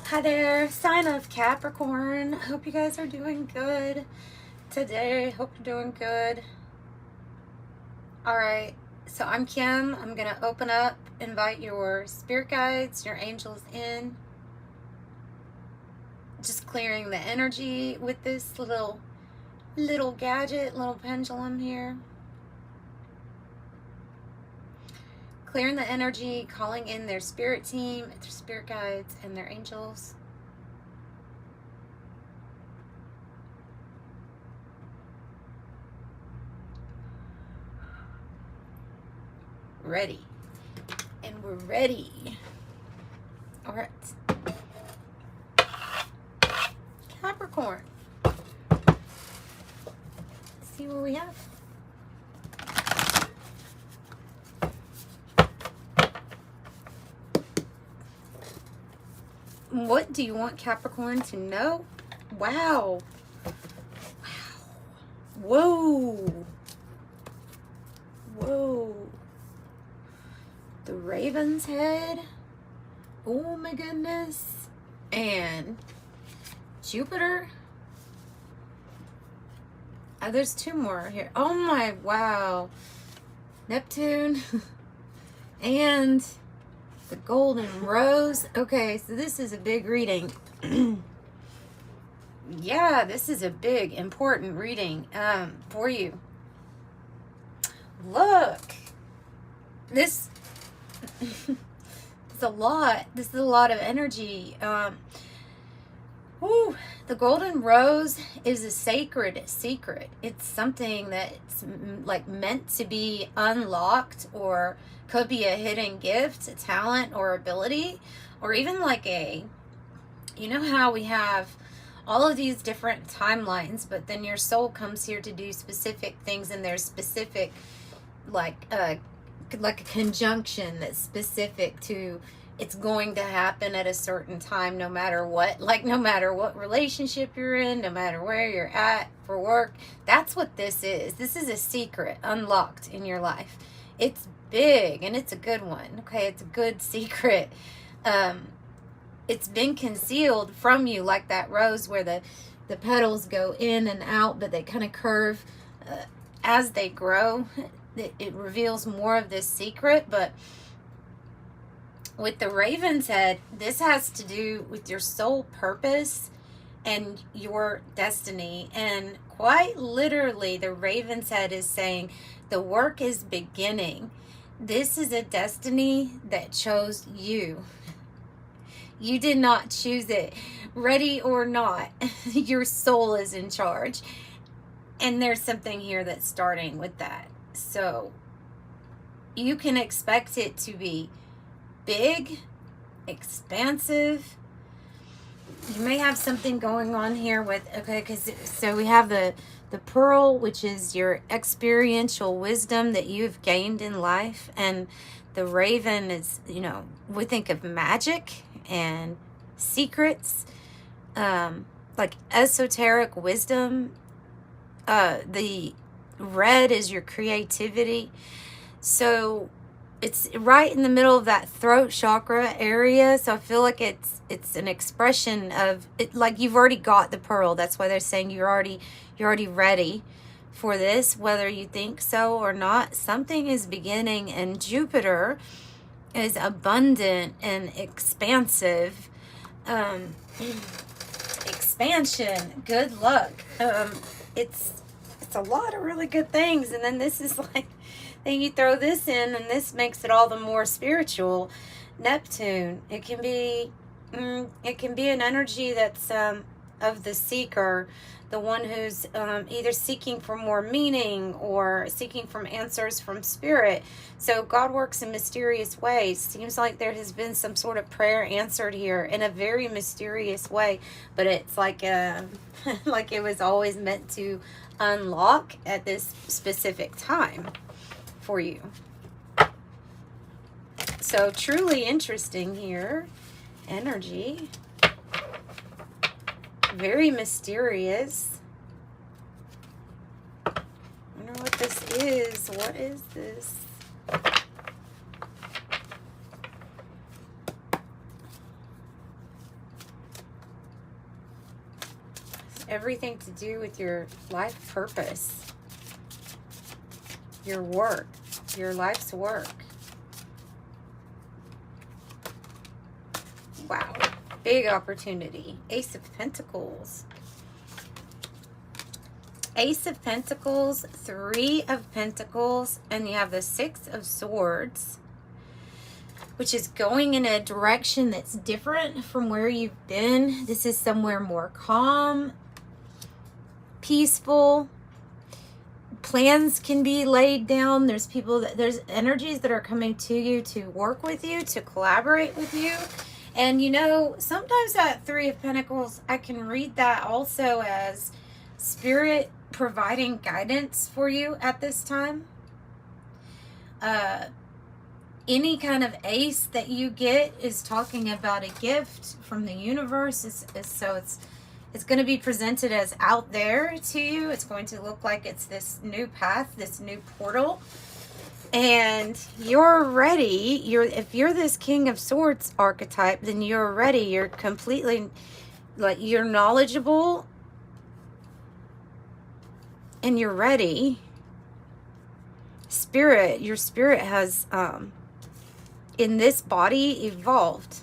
Hi there, sign of Capricorn. Hope you guys are doing good today. Hope you're doing good. Alright, so I'm Kim. I'm going to open up, invite your spirit guides, your angels in. Just clearing the energy with this little gadget, little pendulum here. Clearing the energy, calling in their spirit team, their spirit guides, and their angels. Ready. And we're ready. All right. Capricorn. Let's see what we have. What do you want Capricorn to know? Wow. Wow. Whoa. Whoa. The Raven's head. Oh my goodness. And Jupiter. Oh, there's two more here. Oh my, wow. Neptune. And the golden rose. Okay, so this is a big reading. Yeah, this is a big, important reading for you. Look. This is a lot. This is a lot of energy. Woo, the golden rose is a sacred secret. It's something that's like meant to be unlocked, or could be a hidden gift, a talent or ability, or even like you know how we have all of these different timelines, but then your soul comes here to do specific things, and there's specific like a conjunction that's specific to it's going to happen at a certain time, no matter what, like no matter what relationship you're in, no matter where you're at for work. That's what this is. This is a secret unlocked in your life. It's big, and it's a good one. Okay, it's a good secret. It's been concealed from you, like that rose where the petals go in and out, but they kind of curve as they grow. It reveals more of this secret. But with the Raven's head, this has to do with your soul purpose and your destiny. And quite literally, the Raven's head is saying the work is beginning. This is a destiny that chose you. You did not choose it. Ready or not, your soul is in charge. And there's something here that's starting with that. So you can expect it to be big, expansive. You may have something going on here with, okay, because so we have the pearl, which is your experiential wisdom that you've gained in life, and the raven is, you know, we think of magic and secrets, like esoteric wisdom. The red is your creativity. So it's right in the middle of that throat chakra area. So I feel like it's an expression of it, like you've already got the pearl. That's why they're saying you're already ready for this, whether you think so or not. Something is beginning, and Jupiter is abundant and expansive. Expansion, good luck. It's a lot of really good things, and then this is like, then you throw this in, and this makes it all the more spiritual. Neptune, it can be an energy that's of the seeker, the one who's either seeking for more meaning or seeking from answers from spirit. So God works in mysterious ways. Seems like there has been some sort of prayer answered here in a very mysterious way, but it's like like it was always meant to unlock at this specific time for you. So truly interesting here. Energy. Very mysterious. I wonder what this is. What is this? everything to do with your life purpose, your work, your life's work. Wow, big opportunity. Ace of Pentacles. Ace of Pentacles, Three of Pentacles, and you have the Six of Swords, which is going in a direction that's different from where you've been. This is somewhere more calm, peaceful. Plans can be laid down. There's people that, there's energies that are coming to you to work with you, to collaborate with you. And you know, sometimes that Three of Pentacles, I can read that also as Spirit providing guidance for you at this time. Any kind of ace that you get is talking about a gift from the universe. So it's going to be presented as out there to you. It's going to look like it's this new path, this new portal. And you're ready. If you're this King of Swords archetype, then you're ready. You're completely, like, you're knowledgeable. And you're ready. Spirit, your spirit has, in this body, evolved.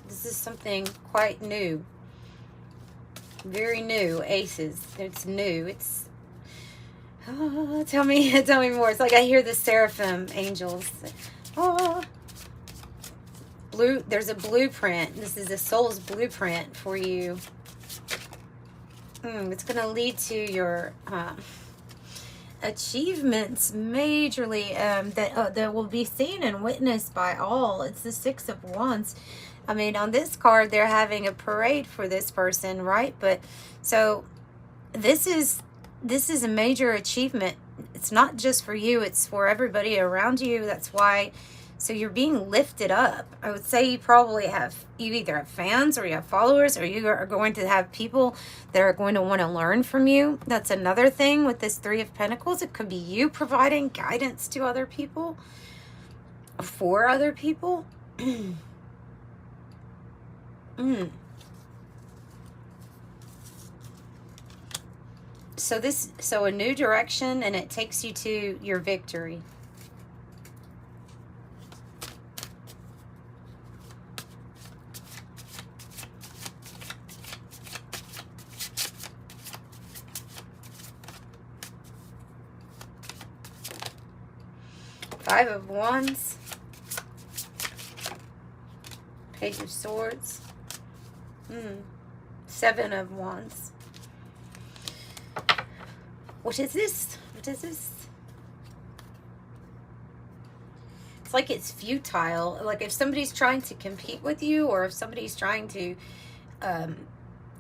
This is something quite new. Very new, aces. It's new. It's, oh, tell me more. It's like I hear the seraphim angels. Oh, there's a blueprint. This is a soul's blueprint for you. It's going to lead to your achievements majorly, that will be seen and witnessed by all. It's the Six of Wands. I mean, on this card, they're having a parade for this person, right? But so this is a major achievement. It's not just for you, it's for everybody around you. That's why, so you're being lifted up. I would say you either have fans or you have followers, or you are going to have people that are going to want to learn from you. That's another thing with this Three of Pentacles. It could be you providing guidance to other people, for other people. So a new direction, and it takes you to your victory. Five of Wands, Page of Swords, Seven of Wands. What is this? What is this? It's like it's futile. Like if somebody's trying to compete with you, or if somebody's trying to,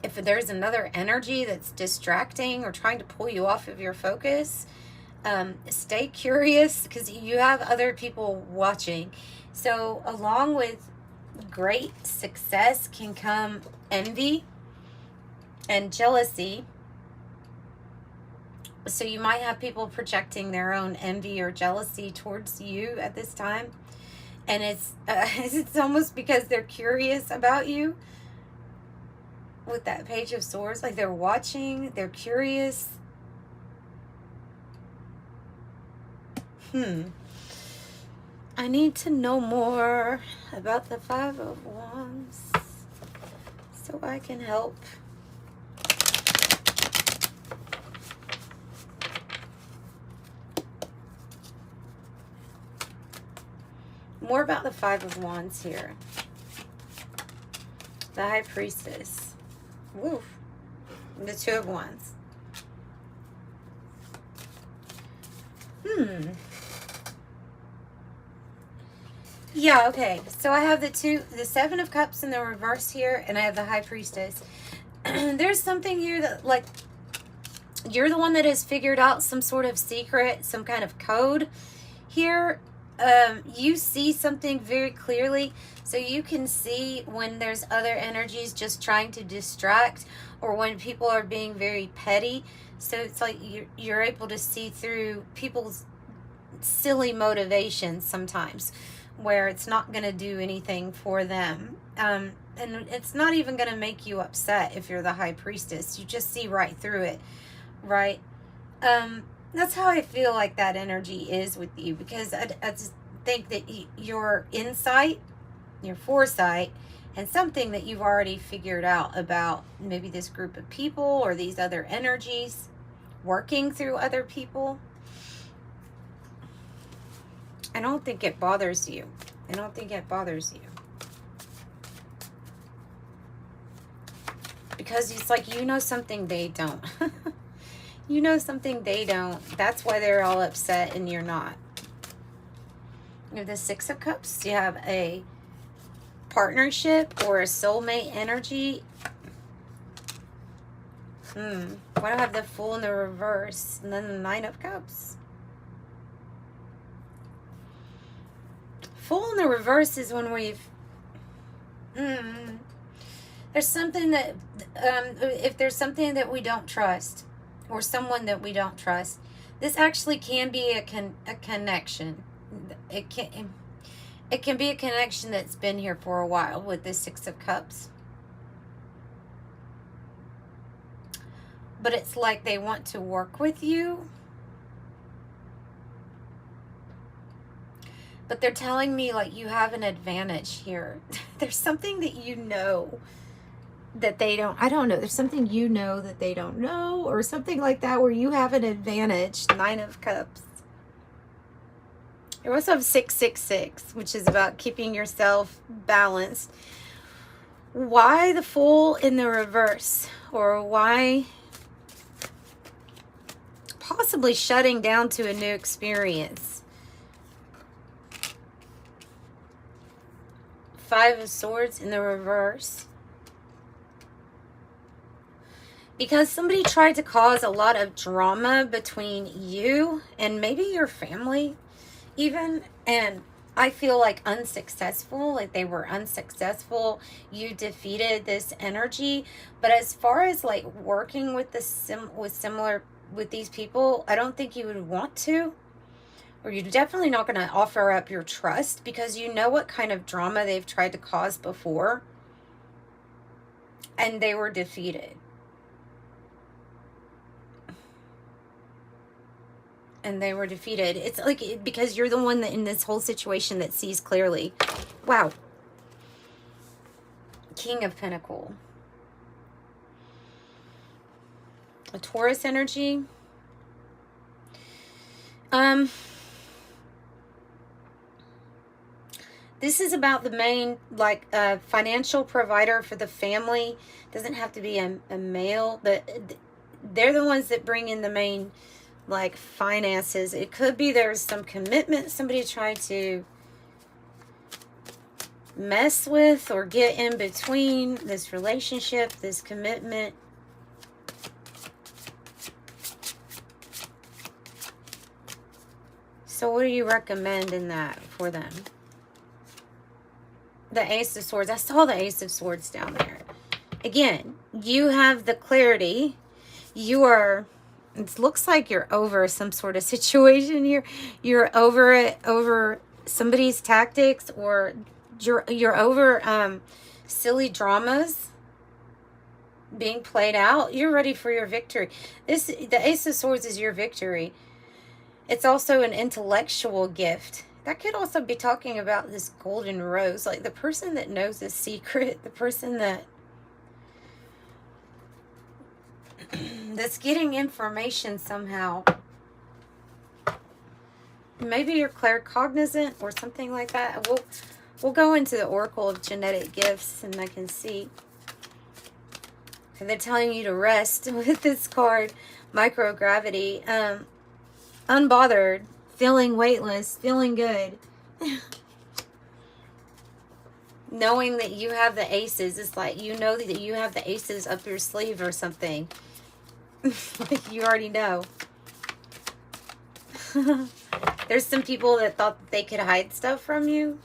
if there's another energy that's distracting or trying to pull you off of your focus, stay curious, because you have other people watching. So along with great success can come envy and jealousy. So you might have people projecting their own envy or jealousy towards you at this time. And it's almost because they're curious about you. With that Page of Swords, like they're watching, they're curious. I need to know more about the Five of Wands so I can help. More about the Five of Wands here. The High Priestess. Woo. The Two of Wands. Yeah, okay. So I have the Seven of Cups in the reverse here, and I have the High Priestess. There's something here that, like, you're the one that has figured out some sort of secret, some kind of code here. You see something very clearly, so you can see when there's other energies just trying to distract, or when people are being very petty. So it's like you're able to see through people's silly motivations sometimes, where it's not going to do anything for them. And it's not even going to make you upset if you're the high priestess. You just see right through it, right? That's how I feel like that energy is with you, because I just think that your insight, your foresight, and something that you've already figured out about maybe this group of people or these other energies working through other people. I don't think it bothers you. I don't think it bothers you. Because it's like you know something they don't. You know something they don't. That's why they're all upset and you're not. You have the Six of Cups. You have a partnership or a soulmate energy. Why do I have the Fool in the reverse? And then the Nine of Cups. Fool in the reverse is when we've... There's something that... if there's something that we don't trust, or someone that we don't trust, this actually can be a connection. It can be a connection that's been here for a while with the Six of Cups. But it's like they want to work with you. But they're telling me like you have an advantage here. There's something that you know that they don't. I don't know. There's something you know that they don't know, or something like that, where you have an advantage. Nine of Cups. You also have 666, which is about keeping yourself balanced. Why the Fool in the reverse? Or why possibly shutting down to a new experience? Five of Swords in the reverse. Because somebody tried to cause a lot of drama between you and maybe your family even. And I feel like unsuccessful, like they were unsuccessful. You defeated this energy. But as far as like working with with these people, I don't think you would want to. Or you're definitely not going to offer up your trust, because you know what kind of drama they've tried to cause before. And they were defeated. And they were defeated. It's like, because you're the one that in this whole situation that sees clearly. Wow. King of Pentacles. A Taurus energy. This is about the main, like, financial provider for the family. Doesn't have to be a male, but they're the ones that bring in the main, like, finances. It could be there's some commitment somebody tried to mess with or get in between this relationship, this commitment. So what do you recommend in that for them? The Ace of Swords. I saw the Ace of Swords down there. Again, you have the clarity. You are, it looks like you're over some sort of situation here. You're over it, over somebody's tactics, or you're over silly dramas being played out. You're ready for your victory. The Ace of Swords is your victory. It's also an intellectual gift. That could also be talking about this golden rose, like the person that knows a secret, the person that's getting information somehow. Maybe you're claircognizant or something like that. We'll go into the Oracle of Genetic Gifts and I can see. And they're telling you to rest with this card, microgravity. Unbothered. Feeling weightless, feeling good. Knowing that you have the aces. It's like you know that you have the aces up your sleeve or something. Like you already know. There's some people that thought that they could hide stuff from you.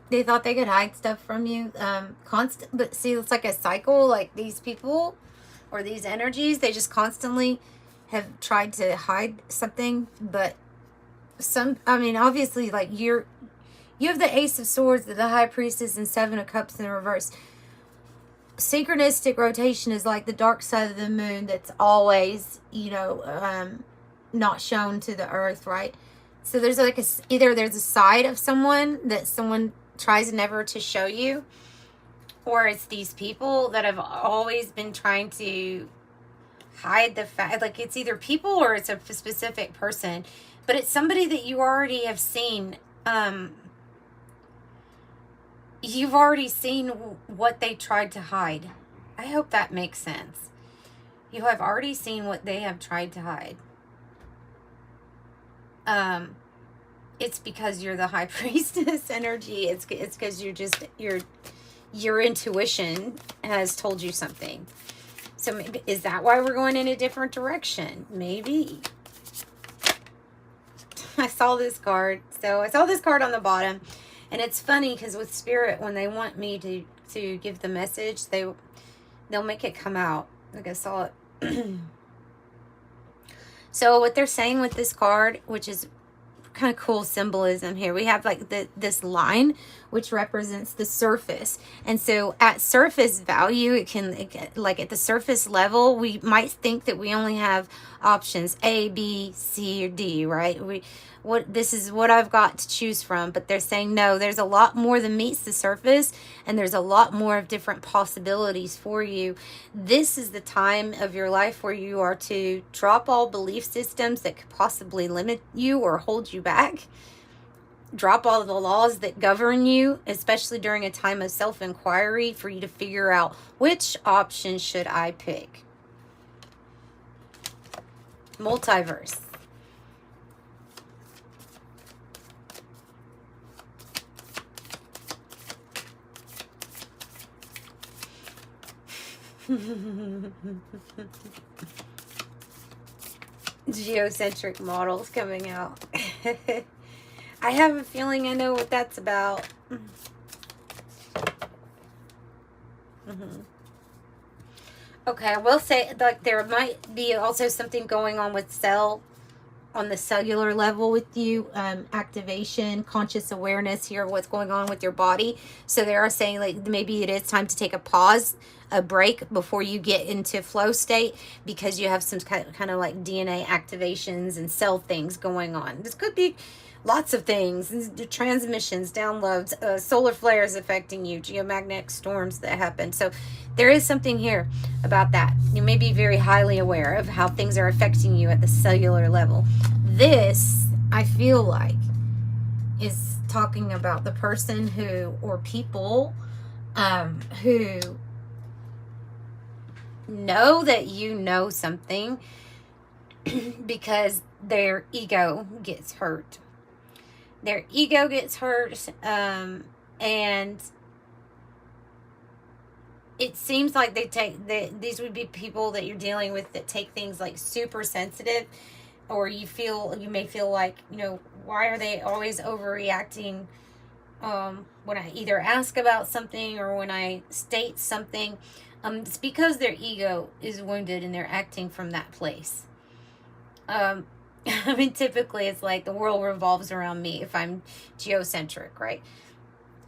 They thought they could hide stuff from you. But see, it's like a cycle. Like these people or these energies, they just constantly have tried to hide something, but I mean, obviously, like, you have the Ace of Swords, the High Priestess, and Seven of Cups in the reverse. Synchronistic rotation is like the dark side of the moon that's always, not shown to the earth, right? So there's like either there's a side of someone that someone tries never to show you, or it's these people that have always been trying to hide the fact, like it's either people or it's a specific person, but it's somebody that you already have seen. You've already seen what they tried to hide. I hope that makes sense. You have already seen what they have tried to hide. It's because you're the High Priestess energy. It's because your intuition has told you something. So maybe, is that why we're going in a different direction? Maybe. I saw this card. So I saw this card on the bottom. And it's funny because with Spirit, when they want me to give the message, they'll make it come out. Like I saw it. So what they're saying with this card, which is kind of cool symbolism here, we have like this line which represents the surface. And so at surface value, it can like at the surface level, we might think that we only have options A, B, C, or D, right? This is what I've got to choose from, but they're saying no, there's a lot more than meets the surface, and there's a lot more of different possibilities for you. This is the time of your life where you are to drop all belief systems that could possibly limit you or hold you back. Drop all the laws that govern you, especially during a time of self-inquiry, for you to figure out which option should I pick. Multiverse. Geocentric models coming out. I have a feeling I know what that's about. Okay, I will say, like, there might be also something going on with on the cellular level with you, activation, conscious awareness here of what's going on with your body. So they are saying, like, maybe it is time to take a pause, a break before you get into flow state, because you have some kind of like DNA activations and cell things going on. This could be lots of things, transmissions, downloads, solar flares affecting you, geomagnetic storms that happen. So there is something here about that. You may be very highly aware of how things are affecting you at the cellular level. This, I feel like, is talking about the person who, or people who know that you know something because their ego gets hurt. Their ego gets hurt, and it seems like these would be people that you're dealing with that take things like super sensitive, or you may feel like, why are they always overreacting when I either ask about something or when I state something. It's because their ego is wounded and they're acting from that place. I mean, typically it's like the world revolves around me if I'm geocentric, right?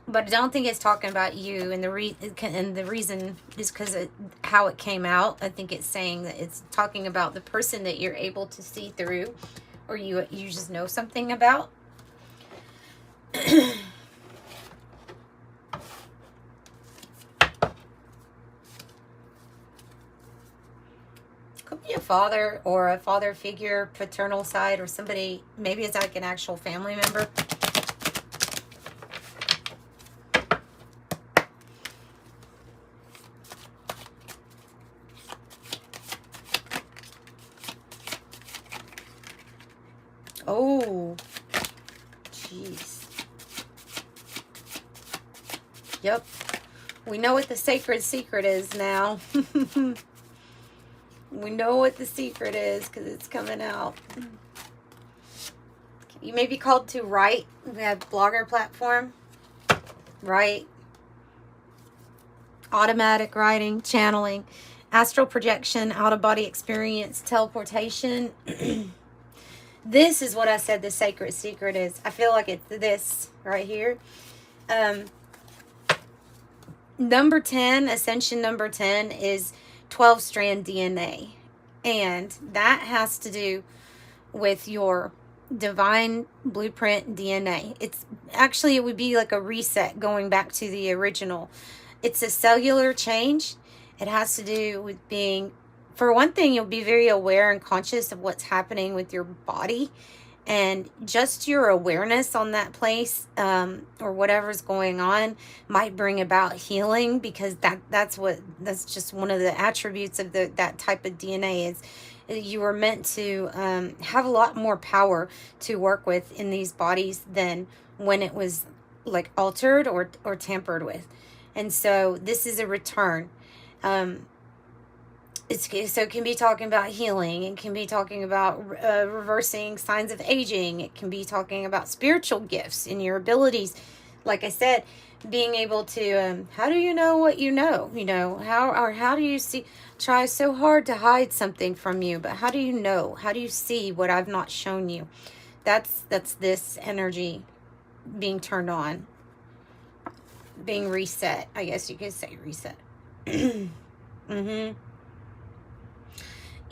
But I don't think it's talking about you, and the reason is because how it came out. I think it's saying that it's talking about the person that you're able to see through, or you just know something about. Could be a father or a father figure, paternal side, or somebody, maybe it's like an actual family member. Oh, jeez. Yep. We know what the sacred secret is now. We know what the secret is because it's coming out. You may be called to write. We have blogger platform. Write. Automatic writing, channeling, astral projection, out-of-body experience, teleportation. This is what I said the sacred secret is. I feel like it's this right here. Number 10, ascension number 10 is 12-strand DNA. And that has to do with your divine blueprint DNA. It's actually, it would be like a reset going back to the original. It's a cellular change. It has to do with being, for one thing, you'll be very aware and conscious of what's happening with your body, and just your awareness on that place, or whatever's going on, might bring about healing, because that's just one of the attributes of that type of DNA is you are meant to have a lot more power to work with in these bodies than when it was like altered or tampered with. And so this is a return. So it can be talking about healing. It can be talking about reversing signs of aging. It can be talking about spiritual gifts and your abilities. Like I said, being able to, how do you know what you know? You know, how do you see, try so hard to hide something from you, but how do you know? How do you see what I've not shown you? That's this energy being turned on, being reset. I guess you could say reset.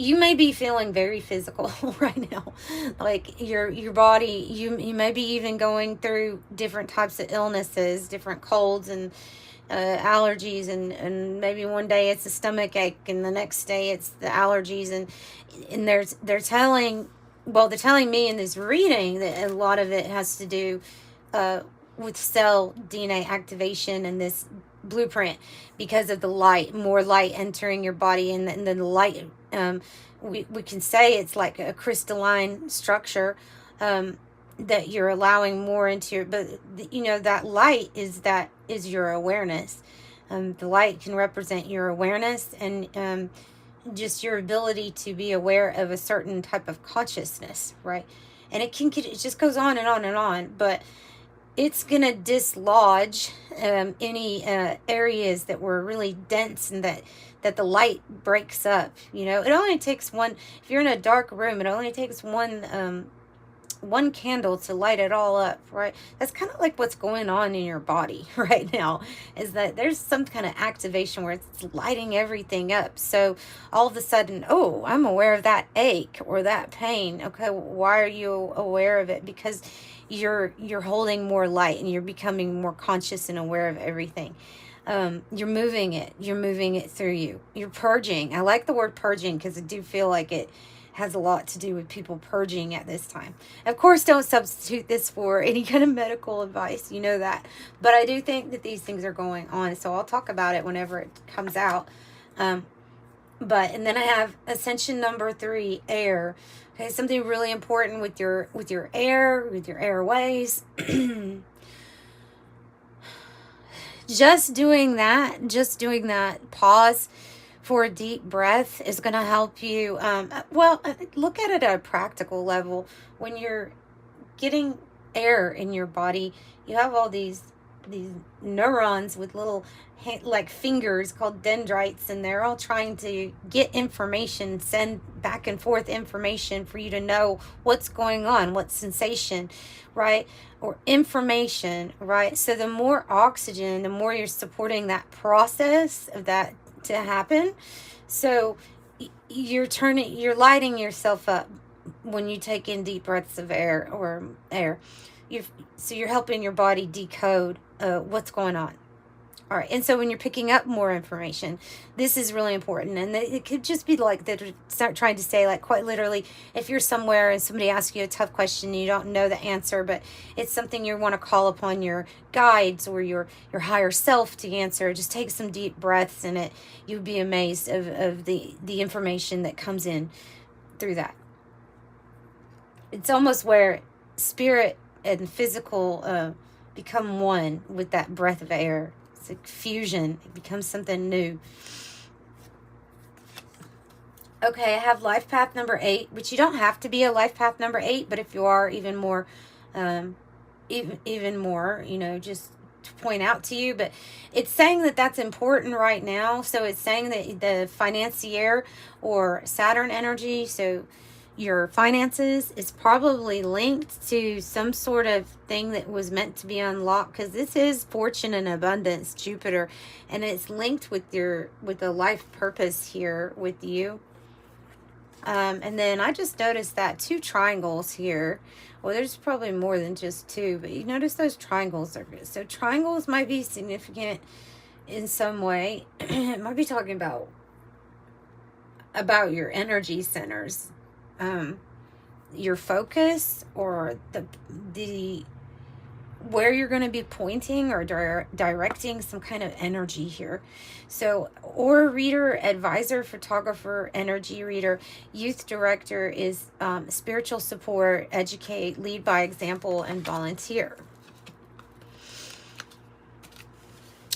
You may be feeling very physical right now, like your body, you may be even going through different types of illnesses, different colds and allergies, and maybe one day it's a stomach ache and the next day it's the allergies, and they're telling me in this reading that a lot of it has to do with cell DNA activation and this blueprint, because of the light, more light entering your body, and then the light, we can say it's like a crystalline structure that you're allowing more into your, but you know, that light is your awareness. The light can represent your awareness and just your ability to be aware of a certain type of consciousness, right? And it just goes on and on and on, but it's going to dislodge any areas that were really dense and that the light breaks up. You know, it only takes one, if you're in a dark room, it only takes one candle to light it all up, right? That's kind of like what's going on in your body right now, is that there's some kind of activation where it's lighting everything up. So all of a sudden, oh, I'm aware of that ache or that pain. Okay, why are you aware of it? Because you're holding more light and you're becoming more conscious and aware of everything. You're moving it through you. You're purging. I like the word purging because I do feel like it has a lot to do with people purging at this time. Of course, don't substitute this for any kind of medical advice, you know that. But I do think that these things are going on, so I'll talk about it whenever it comes out. And then I have ascension number 3, air. Okay, something really important with your air, with your airways. Just doing that pause for a deep breath is going to help you. Look at it at a practical level. When you're getting air in your body, you have all these neurons with little like fingers called dendrites, and they're all trying to get information, send back and forth information for you to know what's going on, what sensation, right? Or information, right? So the more oxygen, the more you're supporting that process of that to happen. So you're lighting yourself up when you take in deep breaths of air. So you're helping your body decode what's going on. All right, and so when you're picking up more information, this is really important. And it could just be like they're trying to say, like, quite literally, if you're somewhere and somebody asks you a tough question and you don't know the answer, but it's something you want to call upon your guides or your higher self to answer, just take some deep breaths, and you'd be amazed of the information that comes in through that. It's almost where spirit and physical become one with that breath of air. It's like fusion. It becomes something new. Okay, I have life path number 8, which you don't have to be a life path number 8, but if you are, even more, even more, you know, just to point out to you. But it's saying that that's important right now. So it's saying that the financier or Saturn energy, so your finances is probably linked to some sort of thing that was meant to be unlocked, because this is fortune and abundance, Jupiter, and it's linked with the life purpose here with you. And then I just noticed that 2 triangles here. Well, there's probably more than just 2, but you notice those triangles are good. So triangles might be significant in some way. It might be talking about your energy centers, your focus, or the where you're going to be pointing or directing some kind of energy here. So, or reader, advisor, photographer, energy reader, youth director is spiritual support, educate, lead by example, and volunteer.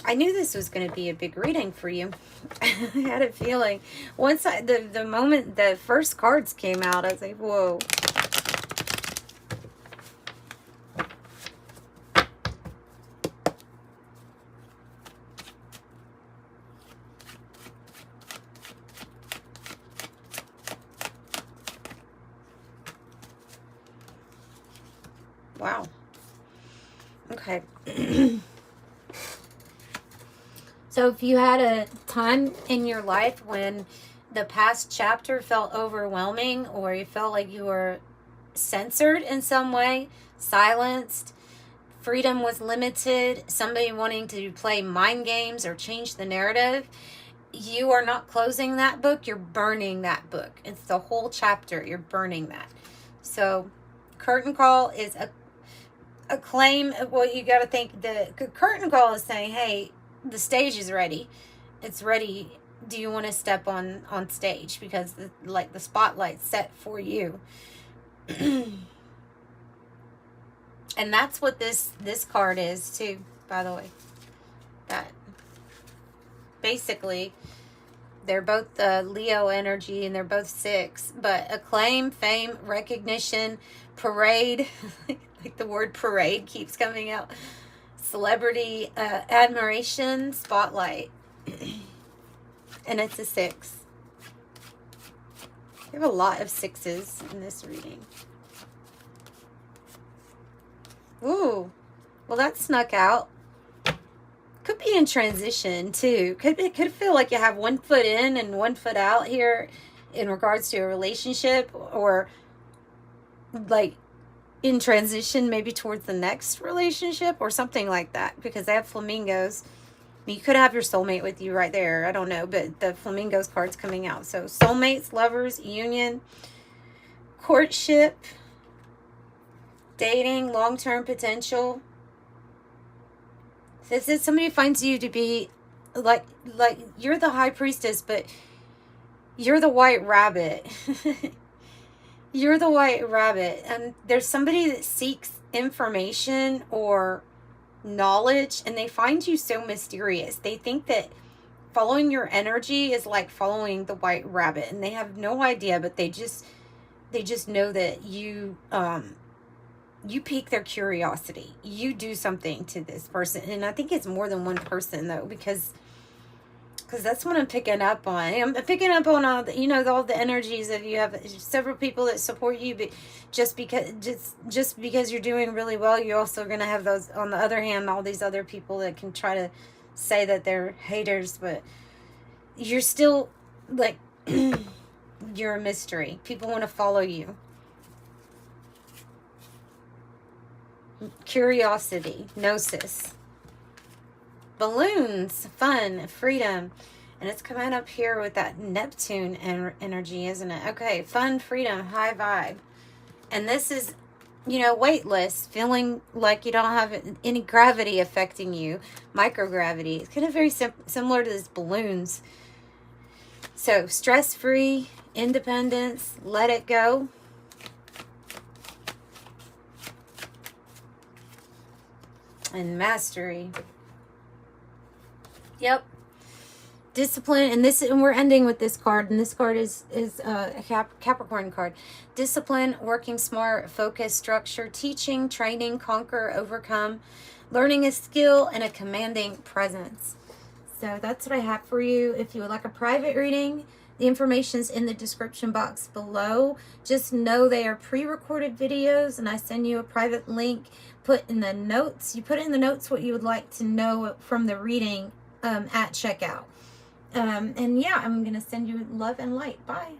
I knew this was going to be a big reading for you. I had a feeling. Once the moment the first cards came out, I was like, whoa. Wow. Okay. So if you had a time in your life when the past chapter felt overwhelming, or you felt like you were censored in some way, silenced, freedom was limited, somebody wanting to play mind games or change the narrative, you are not closing that book, you're burning that book. It's the whole chapter, you're burning that. So curtain call is a claim. Well, you got to think the curtain call is saying, hey, the stage is ready. It's ready. Do you want to step on stage? Because the spotlight's set for you. And that's what this card is too, by the way. That basically they're both Leo energy, and they're both 6, but acclaim, fame, recognition, parade, like the word parade keeps coming out. Celebrity, admiration, spotlight. And it's a 6. You have a lot of 6s in this reading. Ooh. Well, that snuck out. Could be in transition too. Could feel like you have 1 foot in and 1 foot out here in regards to a relationship, or like in transition maybe towards the next relationship or something like that, because they have flamingos. I mean, you could have your soulmate with you right there. I don't know, but the flamingos card's coming out. So soulmates, lovers, union, courtship, dating, long-term potential. This is somebody finds you to be like you're the high priestess, but you're the white rabbit. You're the white rabbit, and there's somebody that seeks information or knowledge, and they find you so mysterious. They think that following your energy is like following the white rabbit, and they have no idea, but they just know that you you pique their curiosity. You do something to this person, and I think it's more than one person though, because that's what I'm picking up on. I'm picking up on all the, all the energies of you have several people that support you, but just because you're doing really well, you're also going to have those, on the other hand, all these other people that can try to say that they're haters, but you're still like, you're a mystery. People want to follow you. Curiosity, gnosis. Balloons, fun, freedom. And it's coming up here with that Neptune energy, isn't it? Okay, fun, freedom, high vibe. And this is, weightless, feeling like you don't have any gravity affecting you. Microgravity. It's kind of very similar to these balloons. So, stress-free, independence, let it go. And mastery. Yep. Discipline, and we're ending with this card, and this card is a Capricorn card. Discipline, working smart, focus, structure, teaching, training, conquer, overcome, learning a skill, and a commanding presence. So that's what I have for you. If you would like a private reading, The information's in the description box below. Just know they are pre-recorded videos, and I send you a private link. Put in the notes. You put in the notes what you would like to know from the reading at checkout. And yeah, I'm going to send you love and light. Bye.